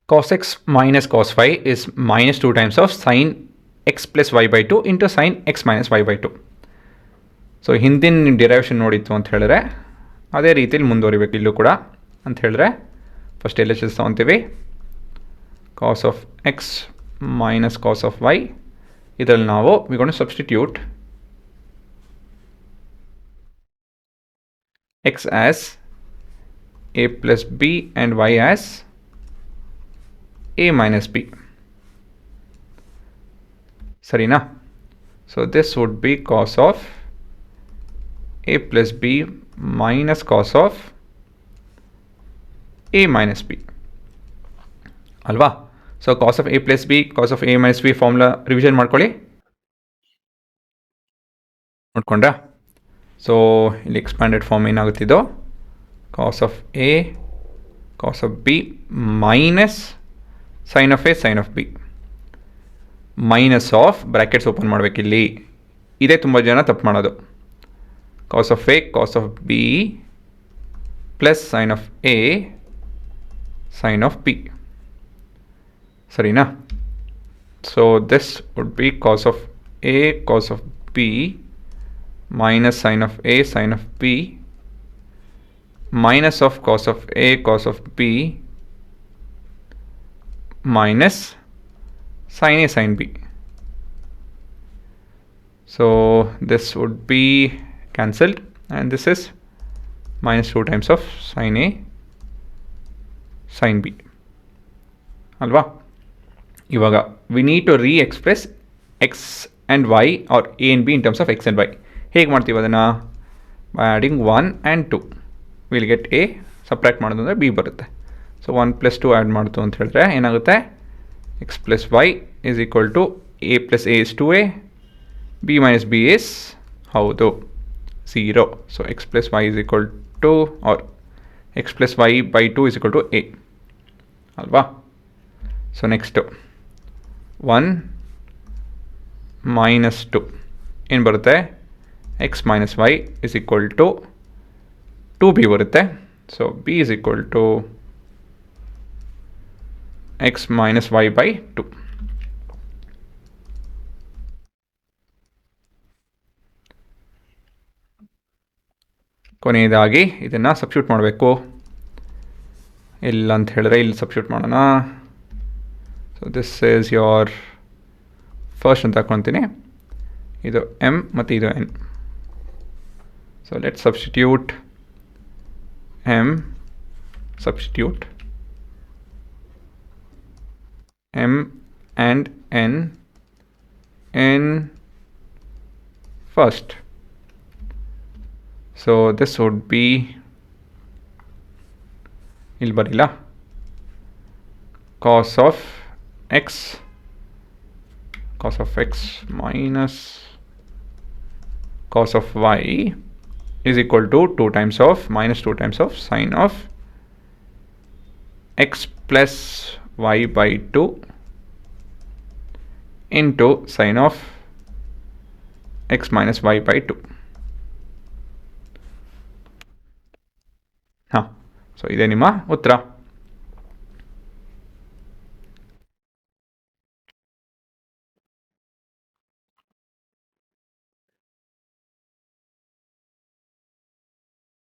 cos x minus cos y is minus 2 times of sin x plus y by 2 into sin x minus y by 2. So ಹಿಂದಿನ derivation ನೋಡಿತ್ತು ಅಂತ ಹೇಳಿದ್ರೆ ಅದೇ ರೀತಿಯಲ್ಲಿ ಮುಂದುವರಿಬೇಕು ಇಲ್ಲೂ ಕೂಡ ಅಂತ ಹೇಳಿದ್ರೆ ಫಸ್ಟ್ ಎಲ್ ಎಚ್ ಎಸ್ ತೊಗೊತೀವಿ. Cos of x minus cos of y, ಇದರಲ್ಲಿ ನಾವು we gonna substitute x as a plus b and y as a minus b. Sarina? So this would be cos of a plus b minus cos of a minus b. Alva? So cos of a plus b, cos of a minus b formula revision ಮಾಡ್ಕೊಳ್ಳಿ. ನೋಡ್ಕೊಂಡ್ರಾ? So ಇಲ್ಲಿ expanded form ಏನಾಗುತ್ತಿದ್ದೋ cos of a cos of b minus sin of a sin of b minus of brackets open ಮಾಡಬೇಕಿಲ್ಲಿ. ಇದೇ ತುಂಬ ಜನ ತಪ್ಪು ಮಾಡೋದು. Cos of a cos of b plus sin of a sin of b. ಸರಿನಾ? So this would be cos of a cos of b minus sin of a sin of b minus of cos of a cos of b minus sin a sin b. So this would be cancelled and this is minus 2 times of sin a sin b. Alva? Ivaga we need to re-express x and y or a and b in terms of x and y. ಹೇಗೆ ಮಾಡ್ತೀವಿ ಅದನ್ನು? By adding 1 and 2 will get A, separate ಮಾಡೋದು ಅಂದರೆ B ಬರುತ್ತೆ. So 1 + 2 add ಮಾಡ್ತು ಅಂತ ಹೇಳಿದ್ರೆ ಏನಾಗುತ್ತೆ? X plus Y is equal to A plus A is 2a, B minus B is ಹೌದು 0. So X plus Y is equal to or X plus Y by 2 is equal to A ಅಲ್ವಾ? So next 1 minus 2 ಏನು ಬರುತ್ತೆ? x minus y is equal to 2b ಬರುತ್ತೆ. So b is equal to x minus y by 2. ಕೊನೆಯದಾಗಿ ಇದನ್ನು substitute ಮಾಡಬೇಕು. ಇಲ್ಲ ಅಂತ ಹೇಳಿದ್ರೆ ಇಲ್ಲಿ ಸಬ್ಸ್ಟಿಟ್ಯೂಟ್ ಮಾಡೋಣ. So this is your first ಅಂತ ಹಾಕ್ಕೊತೀನಿ. ಇದು m ಮತ್ತು ಇದು n. So let's substitute m, substitute m and n in first. So this would be ಇಲ್ಲಿ ಬರಿಲ್ಲ cos of x minus cos of y is equal to 2 times of minus 2 times of sin of x plus y by 2 into sin of x minus y by 2. ಹಾಂ, so ಇದೇ ನಿಮ್ಮ ಉತ್ತರ.